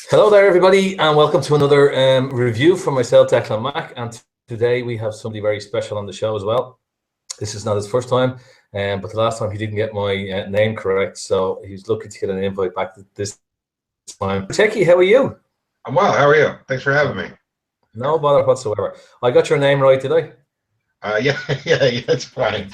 Hello there, everybody, and welcome to another review from myself, Declan Mack. And today we have somebody very special on the show as well. This is not his first time, but the last time he didn't get my name correct, so he's looking to get an invite back this time. Techie, how are you? I'm well. How are you? Thanks for having me. No bother whatsoever. I got your name right, did I? Yeah, it's fine.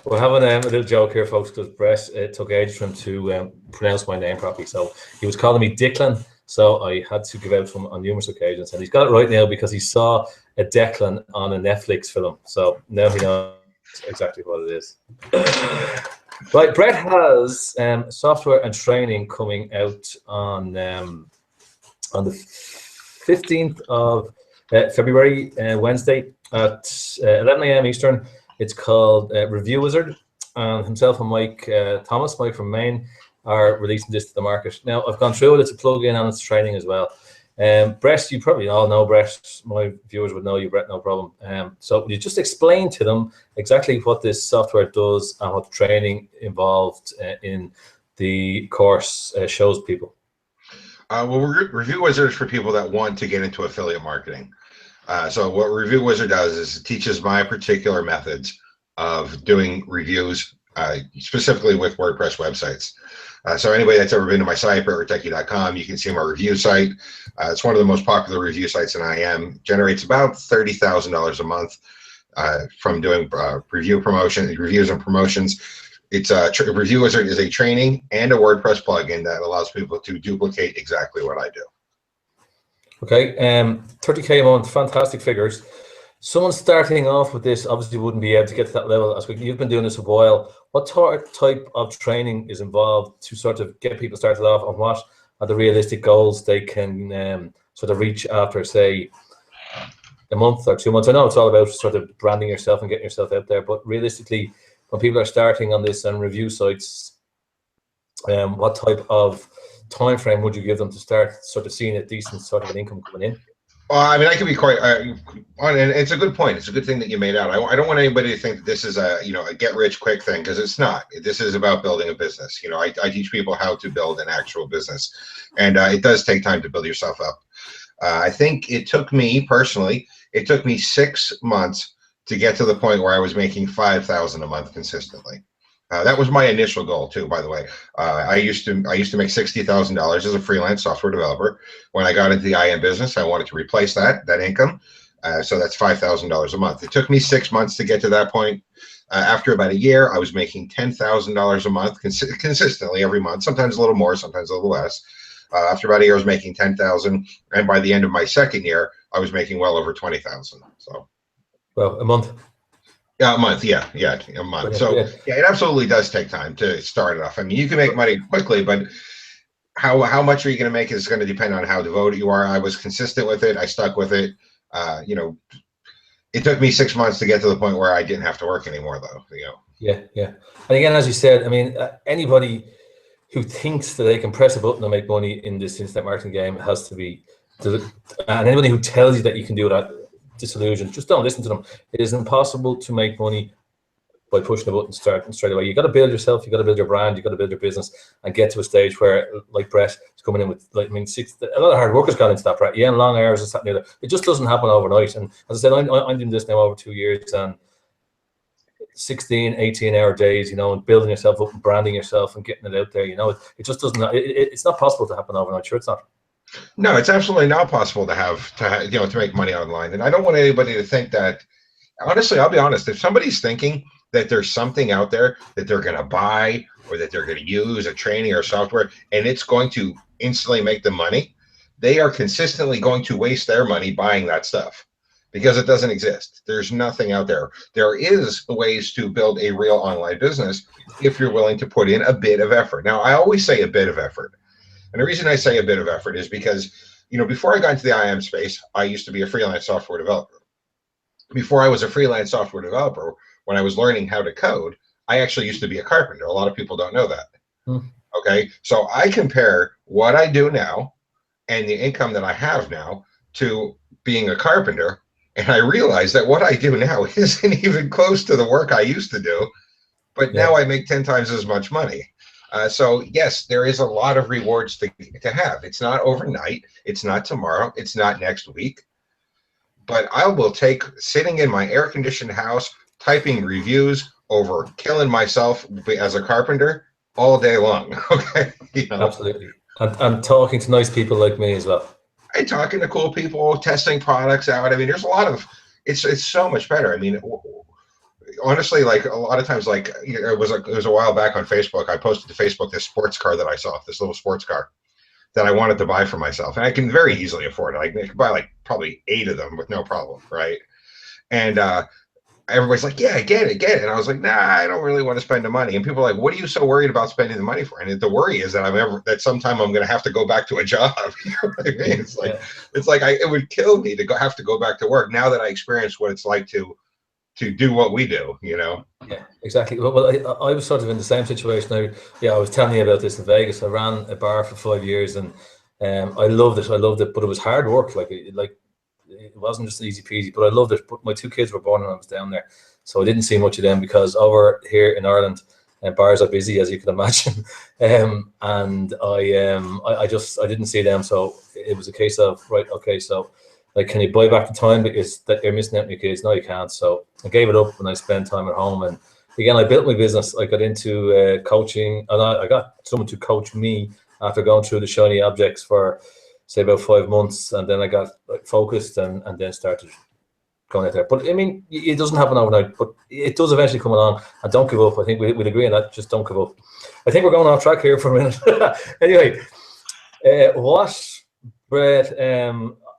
We're having a little joke here, folks, because Brett took ages for him to pronounce my name properly. So he was calling me Declan, so I had to give out to him on numerous occasions. And he's got it right now because he saw a Declan on a Netflix film. So now he knows exactly what it is. Right, Brett has software and training coming out on the 15th of February, Wednesday at 11 a.m. Eastern. It's called Review Wizard, and himself and Mike from Maine, are releasing this to the market. Now, I've gone through it. It's a plug-in and it's training as well. Brett, you probably all know Brett. My viewers would know you, Brett, no problem. So will you just explain to them exactly what this software does and what the training involved in the course shows people? Well, Review Wizard is for people that want to get into affiliate marketing. So what Review Wizard does is it teaches my particular methods of doing reviews, specifically with WordPress websites. So anybody that's ever been to my site, BrettRatecki.com, you can see my review site. It's one of the most popular review sites in IM. Generates about $30,000 a month from doing reviews and promotions. It's Review Wizard is a training and a WordPress plugin that allows people to duplicate exactly what I do. Okay, 30K a month, fantastic figures. Someone starting off with this obviously wouldn't be able to get to that level as quickly. You've been doing this a while. What type of training is involved to sort of get people started off, and what are the realistic goals they can sort of reach after, say, a month or 2 months? I know it's all about sort of branding yourself and getting yourself out there, but realistically, when people are starting on this and review sites, what type of time frame would you give them to start sort of seeing a decent sort of an income coming in? Well, I mean, I can be quite and it's a good point. It's a good thing that you made out. I don't want anybody to think that this is a get rich quick thing, because it's not. This is about building a business. I teach people how to build an actual business, and it does take time to build yourself up. I think it took me personally, it took me 6 months to get to the point where I was making $5,000 a month consistently. That was my initial goal too, by the way. I used to make $60,000 as a freelance software developer. When I got into the IM business, I wanted to replace that income. So that's $5,000 a month. It took me 6 months to get to that point. After about a year, I was making $10,000 a month consistently every month, sometimes a little more, sometimes a little less. After about a year, I was making $10,000, and by the end of my second year, I was making well over $20,000. So, well, a month. Yeah, a month. Yeah, a month. So yeah, it absolutely does take time to start it off. I mean, you can make money quickly, but how much are you going to make is going to depend on how devoted you are. I was consistent with it. I stuck with it. It took me 6 months to get to the point where I didn't have to work anymore, though. Yeah. And again, as you said, I mean, anybody who thinks that they can press a button and make money in this internet marketing game has to be, and anybody who tells you that you can do that, disillusioned. Just don't listen to them. It is impossible to make money by pushing a button starting straight away. You got to build yourself. You got to build your brand. You got to build your business and get to a stage where, like Brett is coming in with, like, I mean, a lot of hard work has gone into that, Brett. Yeah, and long hours and stuff. It just doesn't happen overnight. And as I said, I'm doing this now over 2 years, and 16, 18-hour days, and building yourself up and branding yourself and getting it out there. It just doesn't. It's not possible to happen overnight. Sure, it's not. No, it's absolutely not possible to make money online. And I don't want anybody to think that. Honestly, I'll be honest. If somebody's thinking that there's something out there that they're going to buy or that they're going to use, a training or software, and it's going to instantly make them money, they are consistently going to waste their money buying that stuff, because it doesn't exist. There's nothing out there. There is ways to build a real online business if you're willing to put in a bit of effort. Now, I always say a bit of effort. And the reason I say a bit of effort is because, before I got into the IM space, I used to be a freelance software developer. Before I was a freelance software developer, when I was learning how to code, I actually used to be a carpenter. A lot of people don't know that. Okay, so I compare what I do now and the income that I have now to being a carpenter, and I realize that what I do now isn't even close to the work I used to do, but now I make 10 times as much money. So yes, there is a lot of rewards to have. It's not overnight. It's not tomorrow. It's not next week. But I will take sitting in my air-conditioned house, typing reviews over killing myself as a carpenter all day long. Okay, Absolutely. And talking to nice people like me as well. And talking to cool people, testing products out. I mean, there's a lot of it's so much better. I mean, honestly, like a lot of times, like it was a while back on Facebook. I posted to Facebook this sports car that I saw, this little sports car that I wanted to buy for myself, and I can very easily afford it. I can buy like probably 8 of them with no problem, right? And everybody's like, "Yeah, get it." And I was like, "Nah, I don't really want to spend the money." And people are like, "What are you so worried about spending the money for?" And the worry is that sometime I'm going to have to go back to a job. You know what I mean? It's like it would kill me to have to go back to work now that I experienced what it's like to do what we do, you know? Yeah, exactly. Well, I was sort of in the same situation. I was telling you about this in Vegas. I ran a bar for 5 years, and I loved it. I loved it, but it was hard work. It wasn't just easy peasy, but I loved it. But my 2 kids were born when I was down there, so I didn't see much of them because over here in Ireland, bars are busy, as you can imagine. And I didn't see them, so it was a case of, right, okay, so like, can you buy back the time because that you're missing out on your kids? No, you can't. So I gave it up when I spent time at home. And again, I built my business. I got into coaching, and I got someone to coach me after going through the shiny objects for, say, about 5 months. And then I got focused and then started going out there. But I mean, it doesn't happen overnight, but it does eventually come along. And don't give up. I think we'd agree on that. Just don't give up. I think we're going off track here for a minute. Anyway, Brett,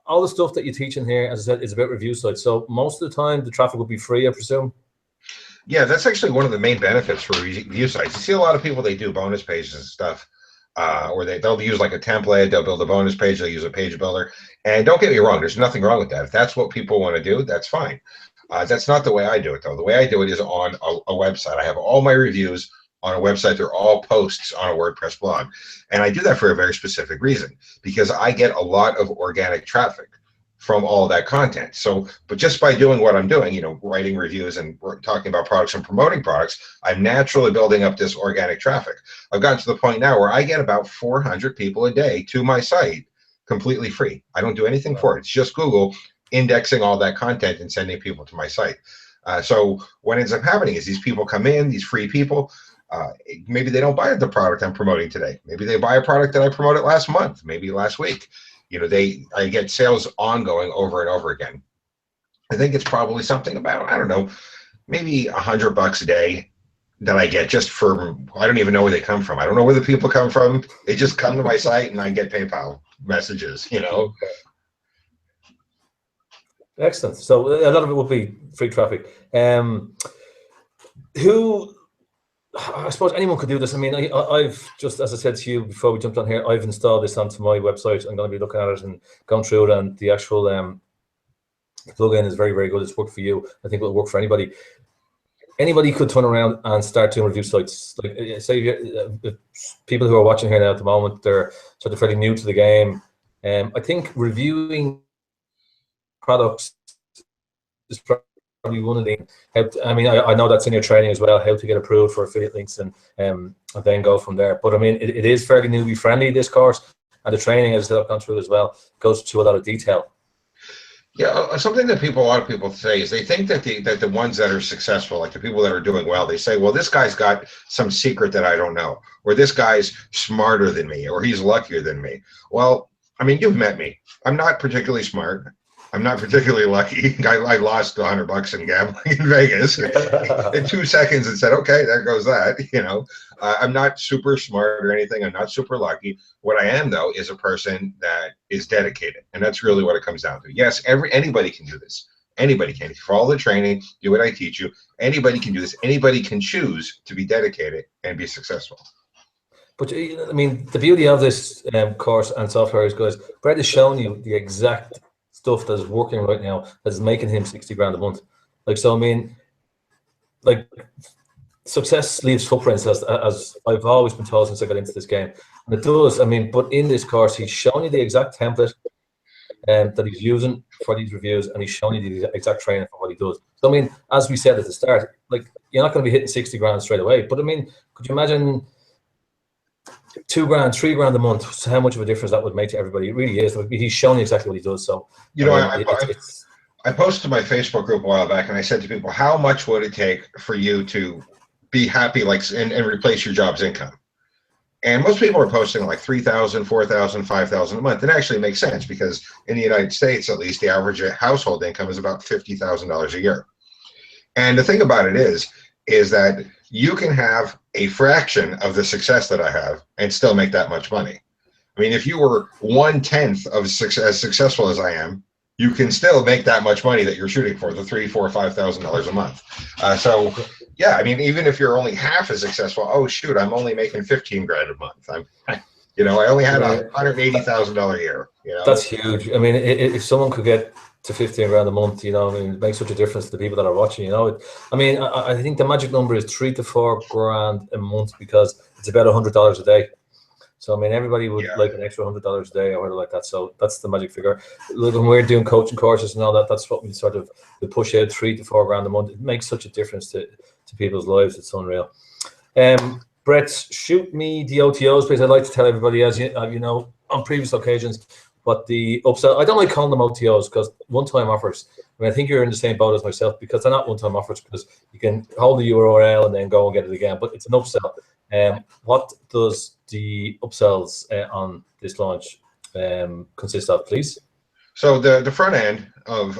all the stuff that you teach in here, as I said, is about review sites. So most of the time, the traffic will be free, I presume. Yeah, that's actually one of the main benefits for review sites. You see a lot of people, they do bonus pages and stuff, or they'll use like a template, they'll build a bonus page, they'll use a page builder. And don't get me wrong, there's nothing wrong with that. If that's what people want to do, that's fine. That's not the way I do it, though. The way I do it is on a website. I have all my reviews on a website. They're all posts on a WordPress blog. And I do that for a very specific reason, because I get a lot of organic traffic from all of that content. So, but just by doing what I'm doing, writing reviews and talking about products and promoting products, I'm naturally building up this organic traffic. I've gotten to the point now where I get about 400 people a day to my site completely free. I don't do anything for it. It's just Google indexing all that content and sending people to my site. So what ends up happening is these people come in, these free people, maybe they don't buy the product I'm promoting today. Maybe they buy a product that I promoted last month, maybe last week. I get sales ongoing over and over again. I think it's probably something about, I don't know, maybe $100 a day that I get just for, I don't even know where they come from. I don't know where the people come from. They just come to my site and I get PayPal messages, Excellent. So a lot of it will be free traffic. I suppose anyone could do this. I mean, I've just, as I said to you before we jumped on here, I've installed this onto my website. I'm going to be looking at it and going through it, and the actual plugin is very, very good. It's worked for you. I think it'll work for anybody. Anybody could turn around and start doing review sites. Like, say, if people who are watching here now at the moment, they're sort of fairly new to the game. I think reviewing products is probably one of the, I mean, I know that's in your training as well, how to get approved for affiliate links and then go from there. But I mean, it is fairly newbie friendly, this course, and the training, as I've gone through as well, goes to a lot of detail. Yeah, something that a lot of people say is they think that the ones that are successful, like the people that are doing well, they say, well, this guy's got some secret that I don't know, or this guy's smarter than me, or he's luckier than me. Well, I mean, you've met me. I'm not particularly smart. I'm not particularly lucky. I lost $100 in gambling in Vegas in 2 seconds and said, okay, there goes that. I'm not super smart or anything. I'm not super lucky. What I am, though, is a person that is dedicated. And that's really what it comes down to. Yes, anybody can do this. Anybody can. If you follow the training, do what I teach you, anybody can do this. Anybody can choose to be dedicated and be successful. But I mean, the beauty of this course and software is, guys, Brett is showing you the exact stuff that is working right now, that is making him 60 grand a month. Like, so I mean, like, success leaves footprints, as I've always been told since I got into this game, and it does. I mean, but in this course, he's showing you the exact template that he's using for these reviews, and he's showing you the exact training for what he does. So I mean, as we said at the start, like, you're not going to be hitting 60 grand straight away, but I mean, could you imagine 2 grand, 3 grand a month, so how much of a difference that would make to everybody. It really is. He's shown you exactly what he does. So, you know, I posted to my Facebook group a while back, and I said to people, how much would it take for you to be happy, like, and replace your job's income? And most people are posting like 3,000, 4,000, 5,000 a month. It actually makes sense because in the United States, at least, the average household income is about $50,000 a year. And the thing about it is that you can have a fraction of the success that I have and still make that much money. I mean, if you were 1/10 of as successful as I am, you can still make that much money that you're shooting for, the $3,000, $4,000, $5,000 a month. So yeah, I mean, even if you're only half as successful, oh shoot, I'm only making 15 grand a month. You know, I only had a $180,000 a year. You know, that's huge. I mean, if someone could get to 15 grand a month, you know, I mean, it makes such a difference to the people that are watching. You know, I mean, I think the magic number is 3 to 4 grand a month because it's about $100 a day. So, I mean, everybody would like an extra $100 a day or whatever like that. So that's the magic figure. Look, when we're doing coaching courses and all that, that's what we sort of we push out 3 to 4 grand a month. It makes such a difference to people's lives. It's unreal. Brett, shoot me the OTOs, please. I'd like to tell everybody, as you know, on previous occasions, what the upsell. I don't like calling them OTOs because one-time offers. I mean, I think you're in the same boat as myself because they're not one-time offers because you can hold the URL and then go and get it again. But it's an upsell. What does the upsells on this launch consist of, please? So the front end of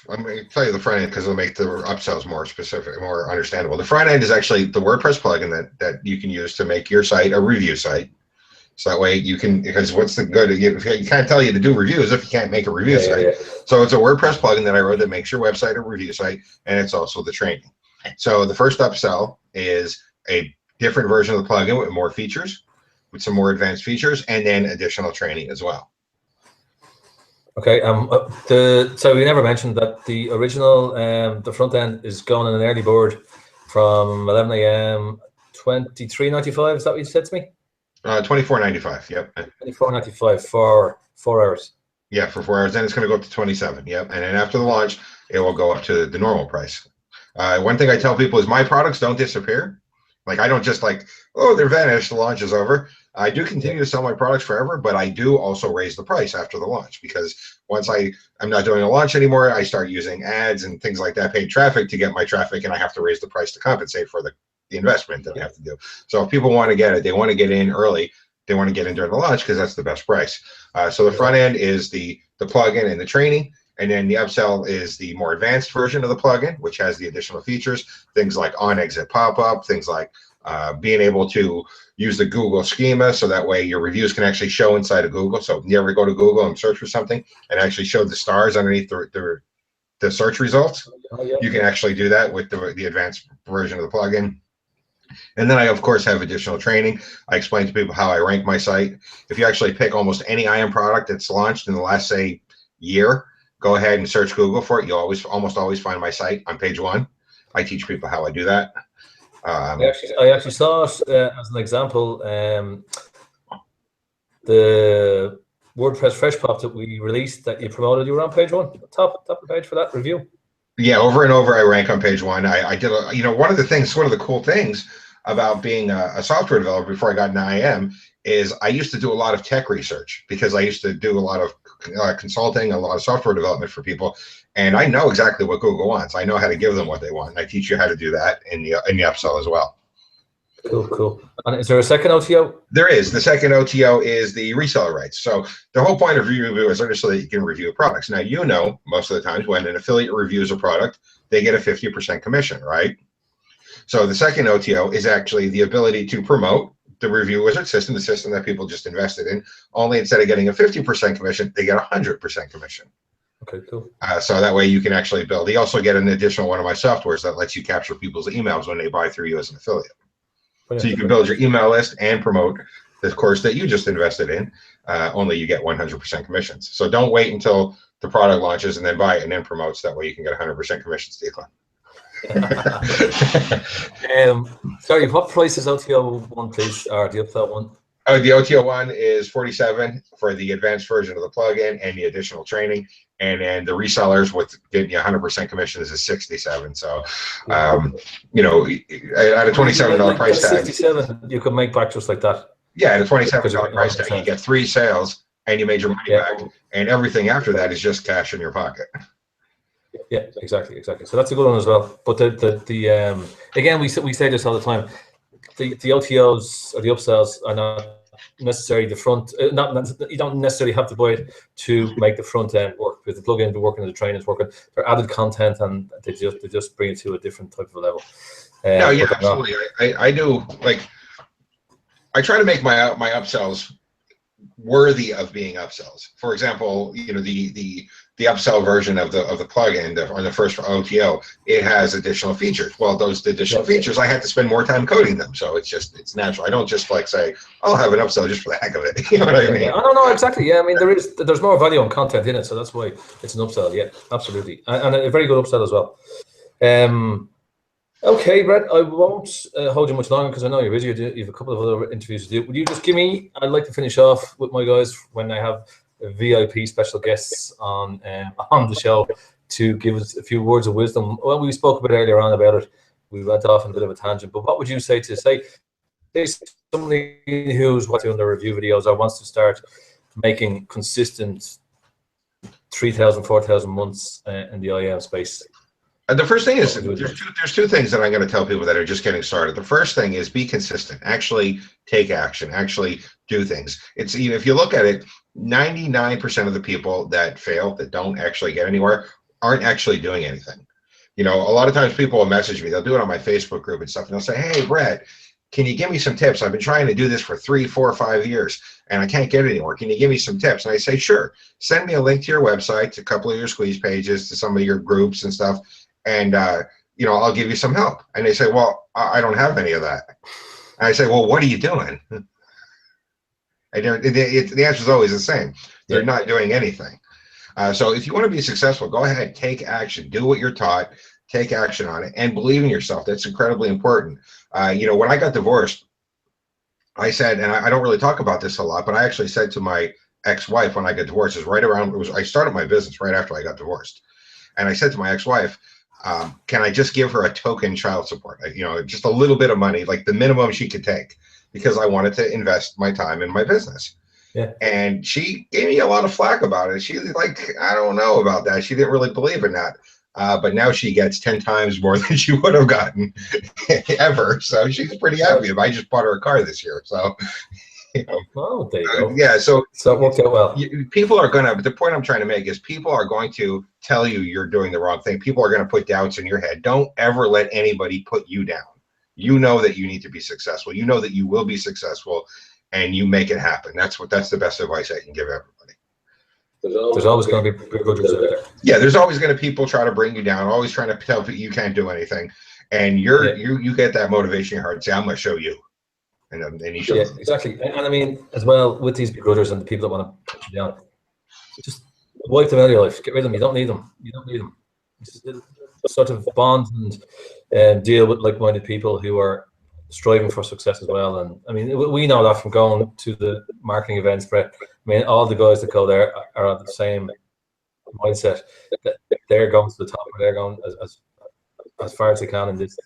I'm going to tell you the front end because it'll make the upsells more specific, more understandable. The front end is actually the WordPress plugin that you can use to make your site a review site. So that way you can, because what's the good? You can't tell you to do reviews if you can't make a review site. Yeah. So it's a WordPress plugin that I wrote that makes your website a review site, and it's also the training. So the first upsell is a different version of the plugin with more features, with some more advanced features, and then additional training as well. Okay. So we never mentioned that the original, the front end is going on an early bird from 11 a.m. $23.95. Is that what you said to me? $24.95. Yep. $24.95 for 4 hours. Yeah, for 4 hours. Then it's going to go up to 27. Yep. And then after the launch, it will go up to the normal price. One thing I tell people is my products don't disappear. Like, I don't just like, oh, they're vanished, the launch is over. I do continue to sell my products forever, but I do also raise the price after the launch because once I'm not doing a launch anymore, I start using ads and things like that, paid traffic to get my traffic, and I have to raise the price to compensate for the investment that I have to do. So if people want to get it, they want to get in early, they want to get in during the launch because that's the best price. So the front end is the plugin and the training. And then the upsell is the more advanced version of the plugin, which has the additional features, things like on-exit pop-up, things like being able to use the Google schema so that way your reviews can actually show inside of Google. So if you ever go to Google and search for something and actually show the stars underneath the search results, you can actually do that with the advanced version of the plugin. And then I, of course, have additional training. I explain to people how I rank my site. If you actually pick almost any IM product that's launched in the last, say, year, go ahead and search Google for it. You'll almost always find my site on page 1. I teach people how I do that. I actually saw it as an example. The WordPress Fresh Pop that we released that you promoted, you were on page 1, top of the page for that review. Yeah, over and over I rank on page 1. I did, one of the cool things about being a software developer before I got into IM is I used to do a lot of tech research because I used to do a lot of consulting, a lot of software development for people, and I know exactly what Google wants. I know how to give them what they want, and I teach you how to do that in the upsell as well. Cool. And is there a second OTO? There is. The second OTO is the reseller rights. So the whole point of review is so that you can review products. Now, most of the times when an affiliate reviews a product, they get a 50% commission, right? So the second OTO is actually the ability to promote the Review Wizard system, the system that people just invested in, only instead of getting a 50% commission, they get 100% commission. Okay, cool. So that way you can actually build. You also get an additional one of my softwares that lets you capture people's emails when they buy through you as an affiliate. So you can build your email list and promote the course that you just invested in, only you get 100% commissions. So don't wait until the product launches and then buy it and then promotes. That way you can get 100% commissions, Declan. Sorry, what price is OTO 1, please, or the upsell 1? Oh, the OTO 1 is $47 for the advanced version of the plugin and the additional training, and then the resellers with getting you 100% commission is $67. So, at a $27 price tag, 67, you could make back just like that. Yeah, at a $27 Because you're price tag, you 100%. get 3 sales and you made your money Yeah. back, and everything after that is just cash in your pocket. Yeah, exactly. So that's a good one as well. But the again, we say this all the time. The OTOs or the upsells are not necessarily the front. You don't necessarily have to buy it to make the front end work, because the plugins are working and the training's working. They're added content, and they just bring it to a different type of level. No, yeah, but they're not. absolutely. I do, like, I try to make my upsells worthy of being upsells. For example, you know, the upsell version of the plugin or the first OTO, it has additional features. Well, those additional features, I had to spend more time coding them, so it's natural. I don't just like say, I'll have an upsell just for the heck of it. You know what I mean? I don't know exactly. Yeah, I mean there's more value and content in it, so that's why it's an upsell. Yeah, absolutely, and a very good upsell as well. Okay, Brett, I won't hold you much longer because I know you're busy. You have a couple of other interviews to do. Would you just give me, I'd like to finish off with my guys when I have VIP special guests on the show to give us a few words of wisdom. Well, we spoke a bit earlier on about it. We went off on a bit of a tangent, but what would you say to somebody who's watching the review videos or wants to start making consistent 3,000, 4,000 months in the IAM space? The first thing is, there's two things that I'm going to tell people that are just getting started. The first thing is be consistent. Actually take action. Actually do things. It's, if you look at it, 99% of the people that fail, that don't actually get anywhere, aren't actually doing anything. You know, a lot of times people will message me. They'll do it on my Facebook group and stuff, and they'll say, "Hey, Brett, can you give me some tips? I've been trying to do this for 3, 4, 5 years, and I can't get it anywhere. Can you give me some tips?" And I say, "Sure. Send me a link to your website, to a couple of your squeeze pages, to some of your groups and stuff, and you know, I'll give you some help." And they say, "Well, I don't have any of that." And I say, "Well, what are you doing?" And the answer is always the same. They're not doing anything. So if you want to be successful, go ahead, take action, do what you're taught, take action on it, and believe in yourself. That's incredibly important. You know, when I got divorced, I said, and I don't really talk about this a lot, but I actually said to my ex-wife when I got divorced, I started my business right after I got divorced. And I said to my ex-wife, can I just give her a token child support? You know, just a little bit of money, like the minimum she could take, because I wanted to invest my time in my business. Yeah. And she gave me a lot of flack about it. She's like, "I don't know about that." She didn't really believe in that. But now she gets 10 times more than she would have gotten ever. So she's pretty happy. I just bought her a car this year. So, you know, oh, there you go. Yeah. So it worked out well. People are going to, the point I'm trying to make is people are going to tell you you're doing the wrong thing. People are going to put doubts in your head. Don't ever let anybody put you down. You know that you need to be successful. You know that you will be successful, and you make it happen. That's the best advice I can give everybody. There's always going to be begrudgers out there. Yeah, there's always going to be people try to bring you down, always trying to tell you can't do anything, and you get that motivation in your heart and say, "I'm going to show you," and you show them. Exactly. And I mean, as well, with these begrudgers and the people that want to put you down, just wipe them out of your life. Get rid of them. You don't need them. You don't need them. Just sort of bond and deal with like-minded people who are striving for success as well. And I mean, we know that from going to the marketing events, Brett. I mean, all the guys that go there are at the same mindset, that they're going to the top, or they're going as far as they can in this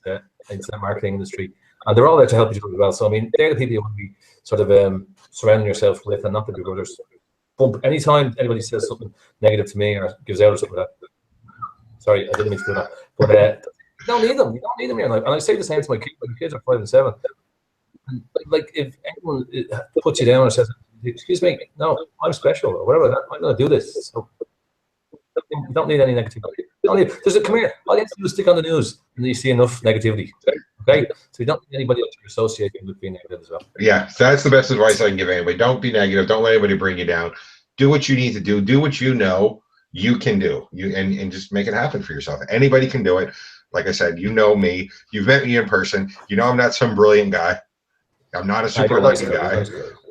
internet marketing industry, and they're all there to help each other as well. So I mean, they're the people you want to be sort of surrounding yourself with, and not the begrudgers. Anytime anybody says something negative to me or gives out or something like that, sorry, I didn't mean to do that, but you don't need them. You don't need them in your life. And I say the same to my kids. My kids are 5 and 7. And like, if anyone puts you down or says, "Excuse me, no, I'm special," or whatever, I'm going to do this. So you don't need any negativity. Come here. All you have to do is stick on the news, and you see enough negativity. Okay, so you don't need anybody else to associate with being negative as well. Yeah, so that's the best advice I can give anybody. Don't be negative. Don't let anybody bring you down. Do what you need to do. Do what you know you can do. And just make it happen for yourself. Anybody can do it. Like I said, you know me. You've met me in person. You know I'm not some brilliant guy. I'm not a super lucky guy.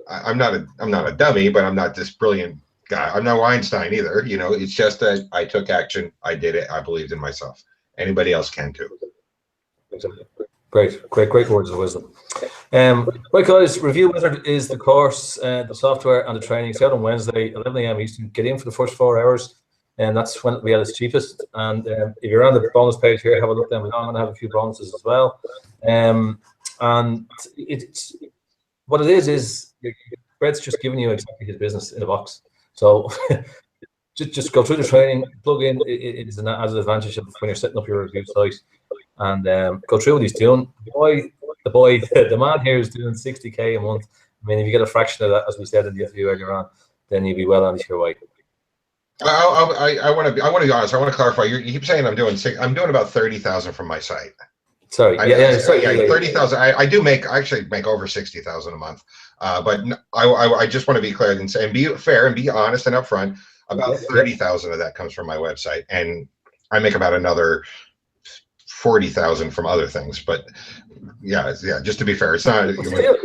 I'm not a dummy, but I'm not this brilliant guy. I'm no Einstein either. You know, it's just that I took action. I did it. I believed in myself. Anybody else can too. Exactly. Great words of wisdom. Right, guys, Review Wizard is the course, the software and the training. It's out on Wednesday, 11 a.m. Eastern. Get in for the first 4 hours, and that's when we had its cheapest. And if you're on the bonus page here, have a look down below. I'm going to have a few bonuses as well. And it's what it is Brett's just giving you exactly his business in a box. So just go through the training, plug in. It is an added advantage of when you're setting up your review site, and go through what he's doing. The man here is doing 60K a month. I mean, if you get a fraction of that, as we said in the interview earlier on, then you'll be well on your way. I want to be honest. I want to clarify. You keep saying I'm doing about 30,000 from my site. Sorry, sorry, 30,000. I do actually make over 60,000 a month. But I just want to be clear and be fair and be honest and upfront. About 30,000 of that comes from my website, and I make about another 40,000 from other things. But yeah, just to be fair, it's not. Come here,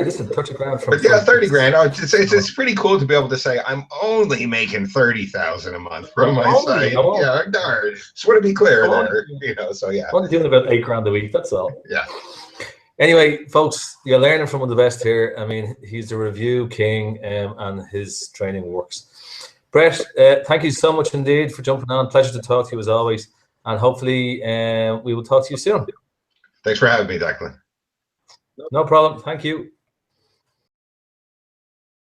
listen, 30 grand from. But yeah, 30 grand. It's pretty cool to be able to say I'm only making 30,000 a month from my site. Yeah, darn. Just want to be clear there. So yeah. I'm doing about 8 grand a week. That's all. Yeah. Anyway, folks, you're learning from one of the best here. I mean, he's the review king, and his training works. Brett, thank you so much indeed for jumping on. Pleasure to talk to you as always, and hopefully we will talk to you soon. Thanks for having me, Declan. No problem. Thank you.